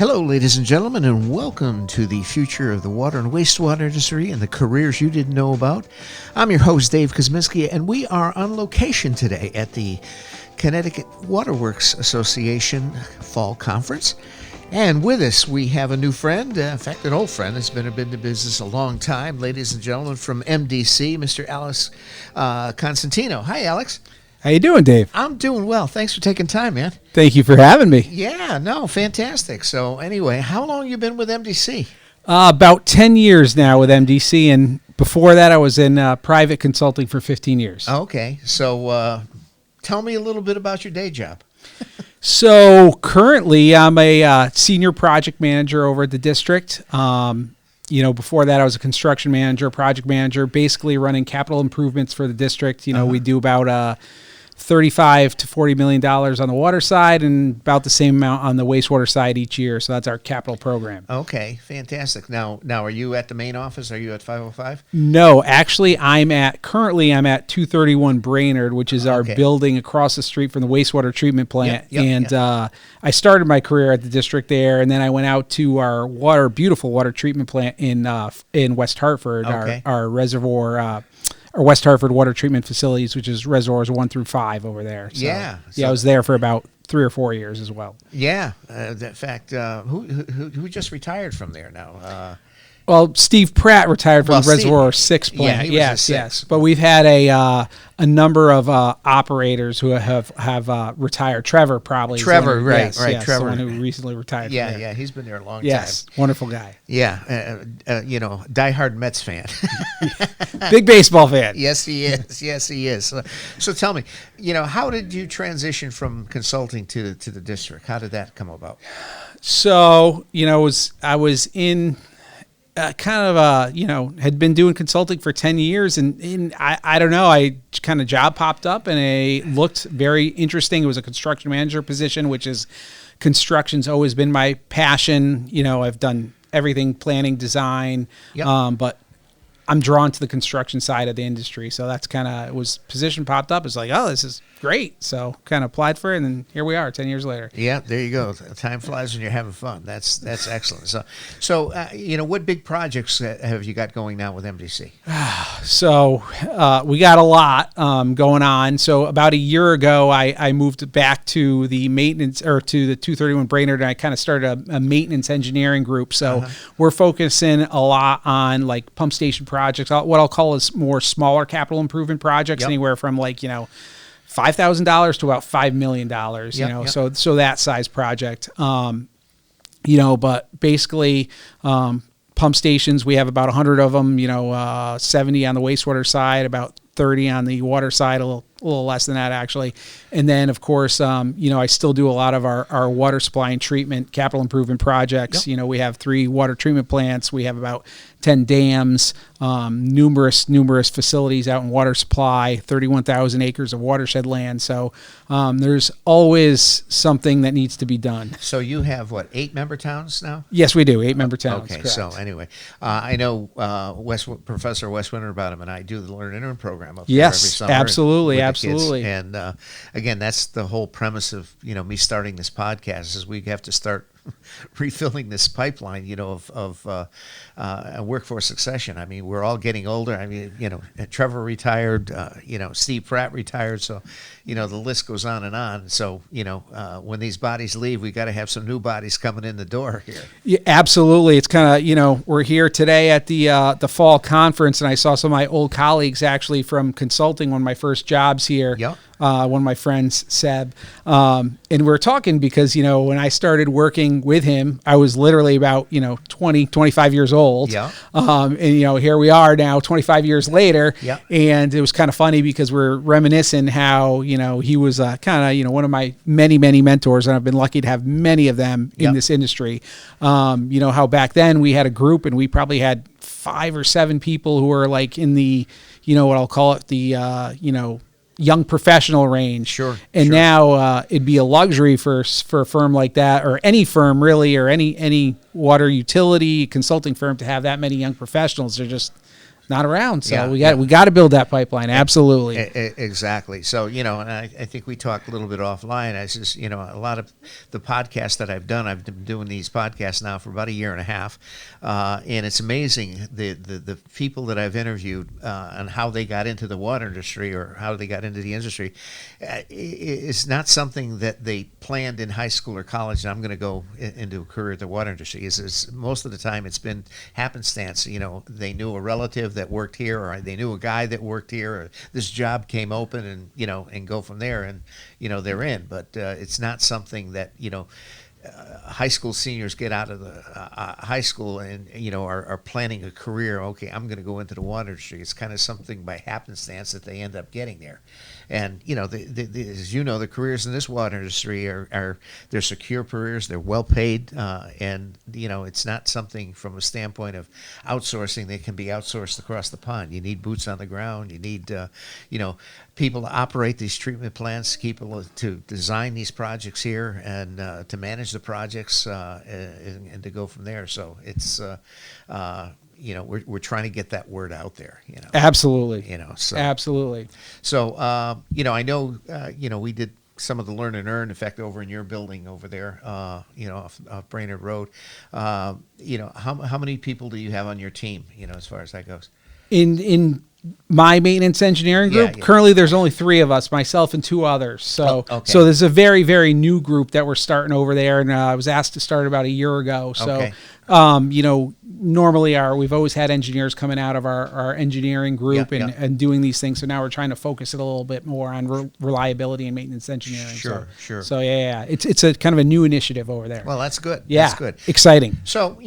Hello, ladies and gentlemen, and welcome to the future of the water and wastewater industry and the careers you didn't know about. I'm your host, Dave Kosminski, and we are on location today at the Connecticut Waterworks Association Fall Conference. And with us, we have a new friend, in fact, an old friend that's been in the business a long time. Ladies and gentlemen, from MDC, Mr. Alex Cosentino. Hi, Alex. How you doing, Dave? I'm doing well. Thanks for taking time, man. Thank you for having me. Yeah, no, fantastic. So anyway, how long you been with MDC? About 10 years now with MDC, and before that I was in private consulting for 15 years. Okay, so tell me a little bit about your day job. So currently I'm a senior project manager over at the district. Before that I was a construction manager, project manager, basically running capital improvements for the district. We do about $35 to $40 million on the water side and about the same amount on the wastewater side each year. So that's our capital program. Okay, fantastic. Now, are you at the main office? Are you at 505? No, actually, I'm at 231 Brainerd, which is our building across the street from the wastewater treatment plant. I started my career at the district there, and then I went out to our beautiful water treatment plant in West Hartford, our reservoir. Our West Hartford water treatment facilities, which is reservoirs 1 through 5 over there. So, I was there for about 3 or 4 years as well. Yeah, in fact, who just retired from there now? Well, Steve Pratt retired from the Reservoir 6 plant. Yeah, yes. But we've had a number of operators who have retired. Trevor probably. Trevor, right. Trevor, the one who recently retired. Yeah, he's been there a long time. Yes, wonderful guy. Yeah, diehard Mets fan. Big baseball fan. Yes, he is. Yes, he is. So tell me, how did you transition from consulting to the district? How did that come about? So, I was in. Had been doing consulting for 10 years and I don't know, I kind of job popped up and it looked very interesting. It was a construction manager position, which is construction's always been my passion. I've done everything, planning, design, but I'm drawn to the construction side of the industry. So that's position popped up. It's like, oh, this is great. So kind of applied for it, and then here we are 10 years later. Yeah, there you go. Time flies when you're having fun. That's excellent. So what big projects have you got going now with MDC? So we got a lot going on. So about a year ago, I moved back to the maintenance, or to the 231 Brainerd, and I kind of started a maintenance engineering group. So we're focusing a lot on like pump station projects, what I'll call is more smaller capital improvement projects, anywhere from $5,000 to about $5 million, so that size project, but basically, pump stations, we have about 100 of them, 70 on the wastewater side, about 30 on the water side, a little less than that actually. And then of course, I still do a lot of our water supply and treatment capital improvement projects. We have 3 water treatment plants. We have about 10 dams, numerous facilities out in water supply, 31,000 acres of watershed land. So there's always something that needs to be done. So you have 8 member towns now? Yes, we do. 8 member towns. Okay. Correct. So anyway, I know Professor Wes Winterbottom and I do the Learn Intern program up there every Yes, summer. absolutely. And again, that's the whole premise of me starting this podcast, is we have to start refilling this pipeline, of workforce succession. I mean, we're all getting older. I mean, Trevor retired, Steve Pratt retired. So, the list goes on and on. So, when these bodies leave, we got to have some new bodies coming in the door here. Yeah, absolutely. It's kind of, we're here today at the fall conference, and I saw some of my old colleagues actually from consulting, one of my first jobs here. Yep. One of my friends, Seb, and we're talking because, when I started working with him, I was literally about, 20, 25 years old. Yeah. And, here we are now 25 years later. Yeah. And it was kind of funny because we're reminiscing how, he was kind of, one of my many, many mentors, and I've been lucky to have many of them in this industry. How back then we had a group and we probably had 5 or 7 people who were like in the, what I'll call it, the, young professional range. Sure. And now it'd be a luxury for a firm like that, or any firm really, or any water utility consulting firm, to have that many young professionals. They're just not around. So Yeah, we got to build that pipeline. Absolutely. Exactly. So, and I think we talked a little bit offline. I just, a lot of the podcasts that I've done, I've been doing these podcasts now for about a year and a half. And it's amazing the people that I've interviewed on how they got into the water industry or how they got into the industry. It's not something that they planned in high school or college, and I'm going to go into a career at the water industry. Is most of the time it's been happenstance. They knew a relative that worked here, or they knew a guy that worked here, or this job came open, and and go from there, and they're in. But it's not something that high school seniors get out of the high school and are planning a career. Okay, I'm going to go into the water industry. It's kind of something by happenstance that they end up getting there. And as the careers in this water industry are they're secure careers. They're well paid, and it's not something from a standpoint of outsourcing that can be outsourced across the pond. You need boots on the ground. You need people to operate these treatment plants, people to design these projects here, and to manage the projects and to go from there. So it's we're trying to get that word out there. Absolutely. So absolutely. So I know we did some of the Learn and Earn, in fact, over in your building over there, off Brainerd Road. How many people do you have on your team? As far as that goes. In my maintenance engineering group, currently there's only 3 of us, myself and 2 others. So so there's a very, very new group that we're starting over there, and I was asked to start about a year ago. So normally we've always had engineers coming out of our engineering group and doing these things. So now we're trying to focus it a little bit more on reliability and maintenance engineering. Sure. So it's a kind of a new initiative over there. Well, that's good. Yeah, that's good. Exciting. So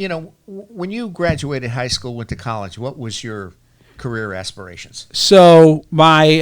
when you graduated high school, went to college, what was your career aspirations? So my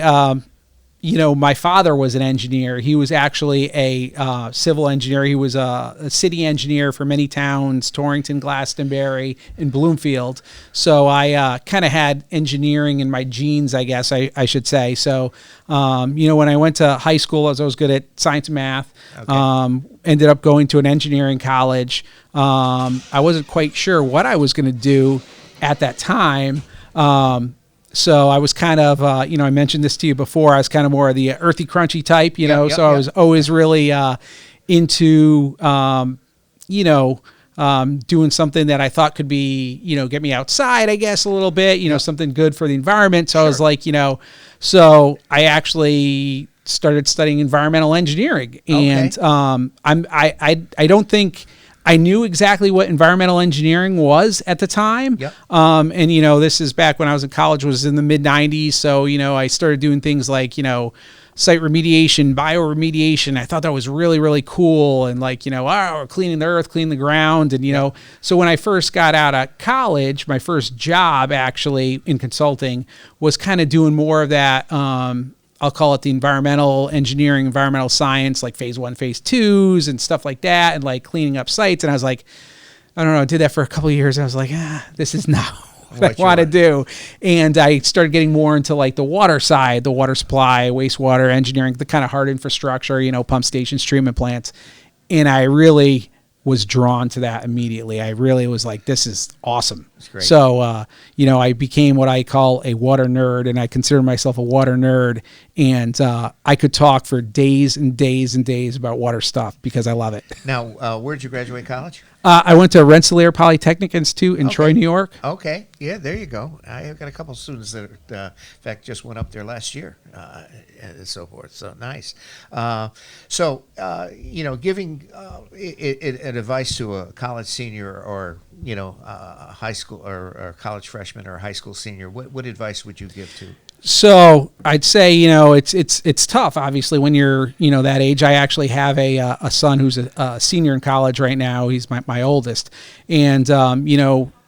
father was an engineer. He was actually a civil engineer. He was a city engineer for many towns, Torrington, Glastonbury, and Bloomfield. So I kind of had engineering in my genes, I guess I should say. So, when I went to high school, I was always good at science and math. Okay. Ended up going to an engineering college. I wasn't quite sure what I was going to do at that time. So I was kind of, I mentioned this to you before, I was kind of more of the earthy, crunchy type, so I was always really into, doing something that I thought could be, get me outside, I guess, a little bit, something good for the environment. So I was like, so I actually started studying environmental engineering. And I don't think I knew exactly what environmental engineering was at the time. Yep. And, this is back when I was in college, was in the mid 90s. So, I started doing things like, site remediation, bioremediation. I thought that was really, really cool. And we're cleaning the earth, cleaning the ground. And, so when I first got out of college, my first job actually in consulting was kind of doing more of that, I'll call it the environmental engineering, environmental science, like phase 1, phase 2s and stuff like that, and like cleaning up sites. And I was like, I don't know, I did that for a couple of years. And I was like, this is not what I want to do. And I started getting more into like the water side, the water supply, wastewater engineering, the kind of hard infrastructure, pump stations, treatment plants. And I really was drawn to that immediately. I really was like, this is awesome. That's great. So, I became what I call a water nerd, and I consider myself a water nerd. And I could talk for days and days and days about water stuff because I love it. Now, where did you graduate college? I went to Rensselaer Polytechnic Institute in Troy, New York. Okay. Yeah, there you go. I've got a couple of students that, in fact, just went up there last year and so forth. So nice. Giving an advice to a college senior or, a high school or a college freshman or a high school senior, what advice would you give to? So I'd say, it's tough, obviously, when you're, that age. I actually have a son who's a senior in college right now. He's my oldest. And,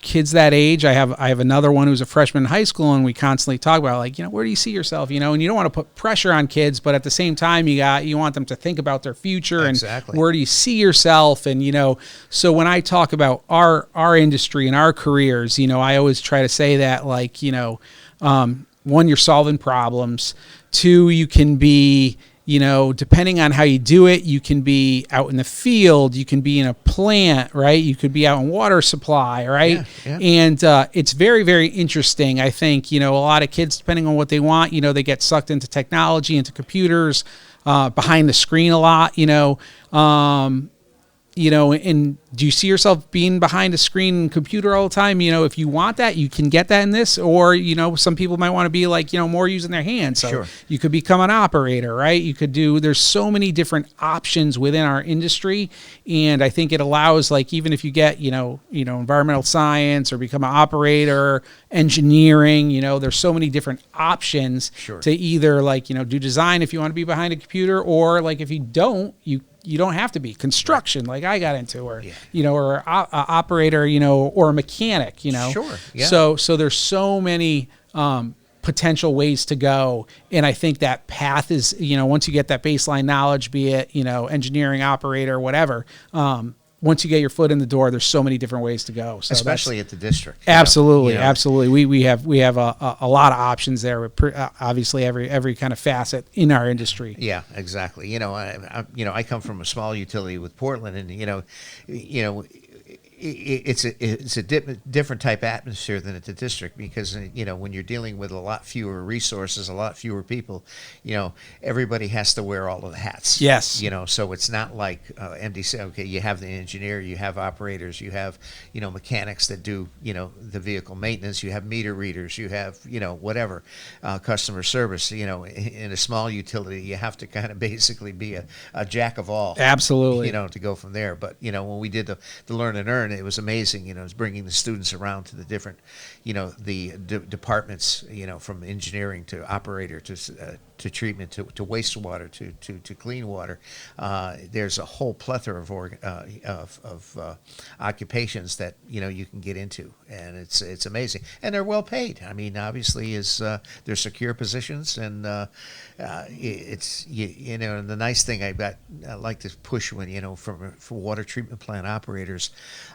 kids that age, I have another one who's a freshman in high school, and we constantly talk about like, where do you see yourself, and you don't want to put pressure on kids, but at the same time, you want them to think about their future. Exactly. And where do you see yourself? And, so when I talk about our industry and our careers, I always try to say that like, one, you're solving problems. 2, you can be depending on how you do it, you can be out in the field, you can be in a plant, right? You could be out in water supply, right? Yeah. And it's very, very interesting. I think, a lot of kids, depending on what they want, they get sucked into technology, into computers, behind the screen a lot, and do you see yourself being behind a screen and computer all the time? If you want that, you can get that in this, or, some people might want to be like, more using their hands. So Sure. you could become an operator, right? There's so many different options within our industry. And I think it allows, like, even if you get, environmental science or become an operator, engineering, there's so many different options. Sure. To either, like, do design if you want to be behind a computer, or like, if you don't, you don't have to be construction, like I got into, or or a operator, or a mechanic, Sure. Yeah. So there's so many potential ways to go, and I think that path is, once you get that baseline knowledge, be it engineering, operator, whatever. Once you get your foot in the door, there's so many different ways to go. So especially at the district. Absolutely, absolutely. We have a lot of options there with obviously every kind of facet in our industry. Yeah, exactly. I come from a small utility with Portland, and it's a different type atmosphere than at the district, because when you're dealing with a lot fewer resources, a lot fewer people, everybody has to wear all of the hats. Yes. So it's not like MDC. Okay, you have the engineer, you have operators, you have mechanics that do the vehicle maintenance, you have meter readers, you have whatever, customer service. In a small utility, you have to kind of basically be a jack of all. Absolutely. To go from there. But when we did the learn and earn, it was amazing. It was bringing the students around to the different, the departments, from engineering to operator to treatment to wastewater to clean water. There's a whole plethora of occupations that you can get into, and it's amazing, and they're well paid. I mean, obviously, they're secure positions, and it's and the nice thing I like to push when for water treatment plant operators,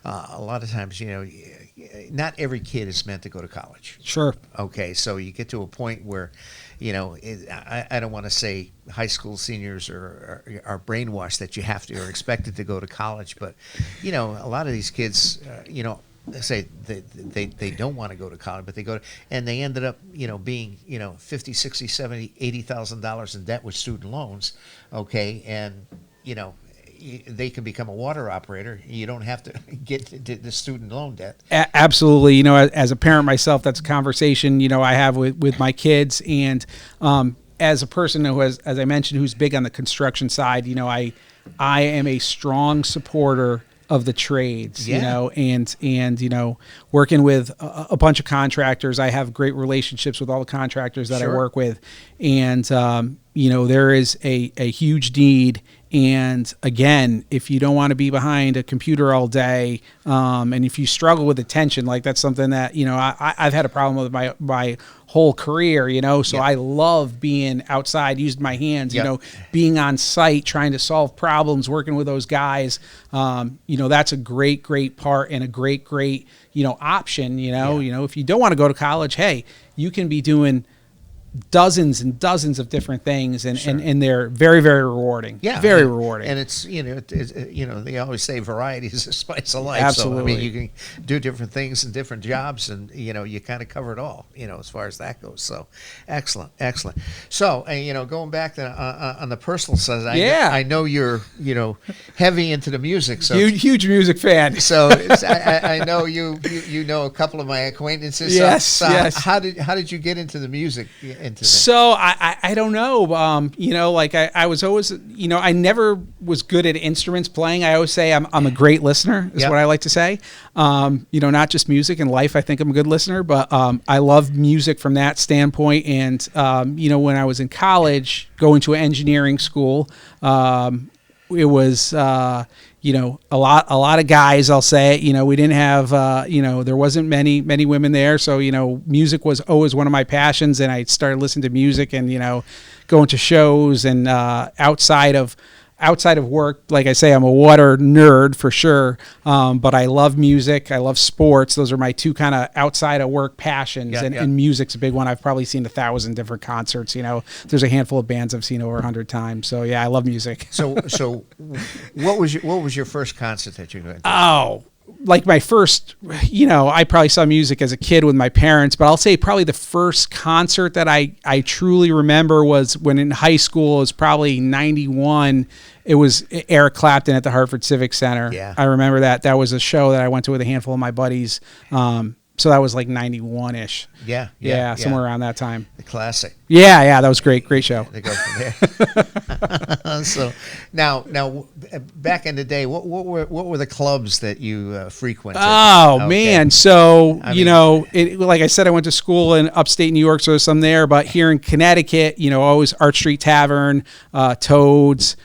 a lot of times not every kid is meant to go to college. Sure. Okay, so you get to a point where I don't want to say high school seniors are brainwashed that you have to or expected to go to college, but a lot of these kids say they don't want to go to college, but they go to, and they ended up being $50, $60, $70, $80,000 in debt with student loans. Okay, and they can become a water operator. You don't have to get the student loan debt. Absolutely. As a parent myself, that's a conversation, I have with my kids. And as a person who has, as I mentioned, who's big on the construction side, I am a strong supporter of the trades, and working with a bunch of contractors. I have great relationships with all the contractors that Sure. I work with. And, there is a huge need. And again, if you don't want to be behind a computer all day, and if you struggle with attention, like that's something that, I've had a problem with my whole career, so Yeah. I love being outside, using my hands, Yeah. being on site, trying to solve problems, working with those guys. That's a great part and a great, option, if you don't want to go to college, hey, you can be doing dozens and dozens of different things, and, Sure. and they're very, very rewarding. Yeah, Very and, rewarding. And it's they always say variety is the spice of life. Absolutely. So I mean, you can do different things and different jobs, and you kind of cover it all. As far as that goes. So excellent. So going back to on the personal side, I know you're heavy into the music. So huge music fan. So I know you know a couple of my acquaintances. Yes, so yes. How did you get into the music? So I don't know. I was always, I never was good at instruments playing. I always say I'm a great listener is Yep. what I like to say. Not just music in life. I think I'm a good listener, but I love music from that standpoint. And, when I was in college going to an engineering school, it was, a lot of guys, I'll say it, we didn't have, there wasn't many women there. So, music was always one of my passions, and I started listening to music and, going to shows, and outside of outside of work, like I say, I'm a water nerd for sure. But I love music. I love sports. Those are my two kind of outside of work passions. And music's a big one. I've probably seen 1,000 different concerts. There's a handful of bands I've seen over 100 times. So yeah, I love music. So what was your first concert that you went to? Oh, like my first, I probably saw music as a kid with my parents, but I'll say probably the first concert that I truly remember was when in high school. It was probably 91. It was Eric Clapton at the Hartford Civic Center. Yeah. I remember that. That was a show that I went to with a handful of my buddies. So that was like 91-ish. Yeah. Somewhere around that time. The classic. Yeah, that was great show. They go from there. So now, back in the day, what were the clubs that you frequented? Oh okay. man, so like I said, I went to school in upstate New York, so there's some there. But here in Connecticut, always Arch Street Tavern, Toads.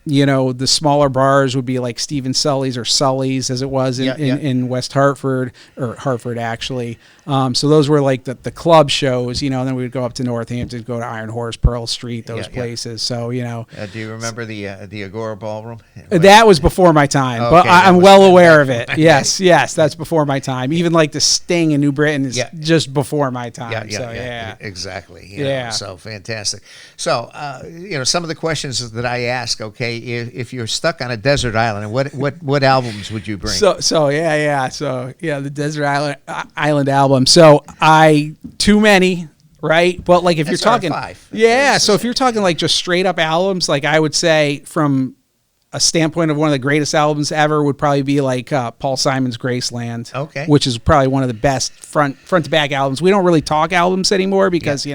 The smaller bars would be like Stephen Sully's or Sully's, as it was in West Hartford, or Hartford actually. So those were like the club shows, and then we would go up to Northampton, go to Iron Horse, Pearl Street, those places. So do you remember the Agora Ballroom? That was before my time, but I'm well aware of it. Yes, that's before my time. Even like the Sting in New Britain is just before my time. Exactly. So fantastic. So some of the questions that I ask. Okay, if you're stuck on a desert island, what albums would you bring? So the Desert Island album. So too many, right? But like if you're talking, so if you're talking like just straight up albums, like I would say from a standpoint of one of the greatest albums ever would probably be like Paul Simon's Graceland, which is probably one of the best front to back albums. We don't really talk albums anymore because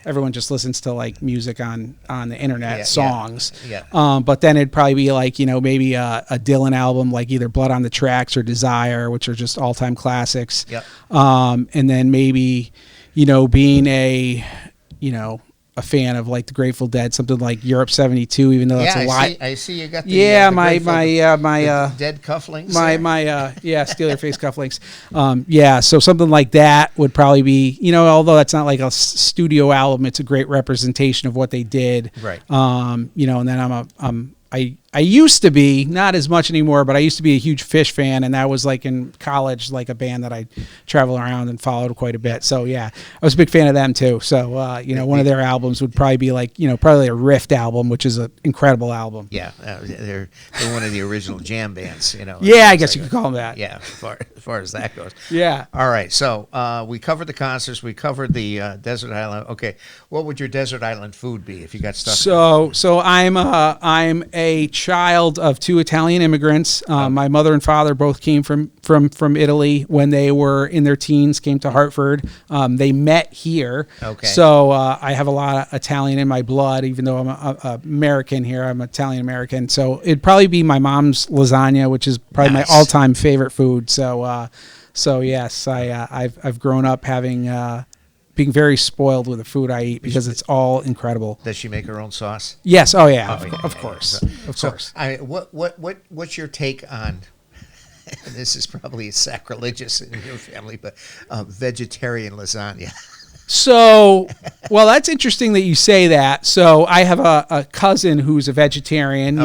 everyone just listens to like music on the internet, songs. But then it'd probably be like, maybe a Dylan album, like either Blood on the Tracks or Desire, which are just all time classics. And then maybe, being a fan of like the Grateful Dead, something like Europe 72, even though that's a lot. I see you got the my dead cufflinks. My Steal Your Face cufflinks. So something like that would probably be, although that's not like a studio album, it's a great representation of what they did. Right. And then I used to be, not as much anymore, but I used to be a huge Fish fan, and that was like in college, like a band that I traveled around and followed quite a bit. So I was a big fan of them too. So one of their albums would probably be like probably a Rift album, which is an incredible album. Yeah, they're one of the original jam bands. I guess you could call them that. Yeah, as far as that goes. Yeah. All right. So we covered the concerts. We covered the desert island. Okay, what would your desert island food be if you got stuck? So I'm a child of two Italian immigrants. My mother and father both came from Italy when they were in their teens, came to Hartford. They met here. Okay. So I have a lot of Italian in my blood, even though I'm a American here. I'm Italian American. So it'd probably be my mom's lasagna, which is probably my all-time favorite food. So yes, I've grown up having being very spoiled with the food I eat because it's all incredible. Does she make her own sauce? Yes. Oh yeah. Of course. Of course. What's your take on? And this is probably sacrilegious in your family, but vegetarian lasagna. So, well, that's interesting that you say that. So I have a cousin who's a vegetarian,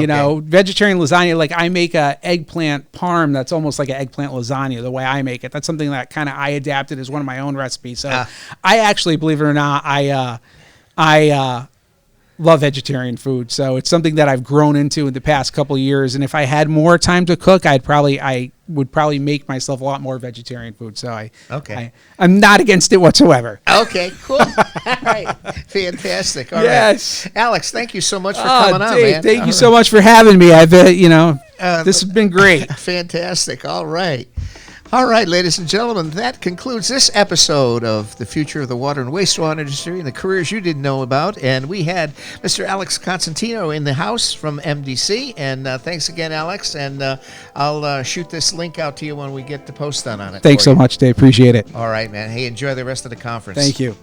vegetarian lasagna. Like I make a eggplant parm that's almost like an eggplant lasagna the way I make it. That's something that kind of I adapted as one of my own recipes. So I actually, believe it or not, I love vegetarian food. So it's something that I've grown into in the past couple of years. And if I had more time to cook, I would probably make myself a lot more vegetarian food. So I'm not against it whatsoever. Okay, cool. All right. Fantastic. All right. Alex, thank you so much for coming on, Dave, man. Thank you so much for having me. I've this has been great. Fantastic. All right. All right, ladies and gentlemen, that concludes this episode of The Future of the Water and Wastewater Industry and the Careers You Didn't Know About. And we had Mr. Alex Cosentino in the house from MDC. And thanks again, Alex. And I'll shoot this link out to you when we get the post done on it. Thanks so much, Dave. Appreciate it. All right, man. Hey, enjoy the rest of the conference. Thank you.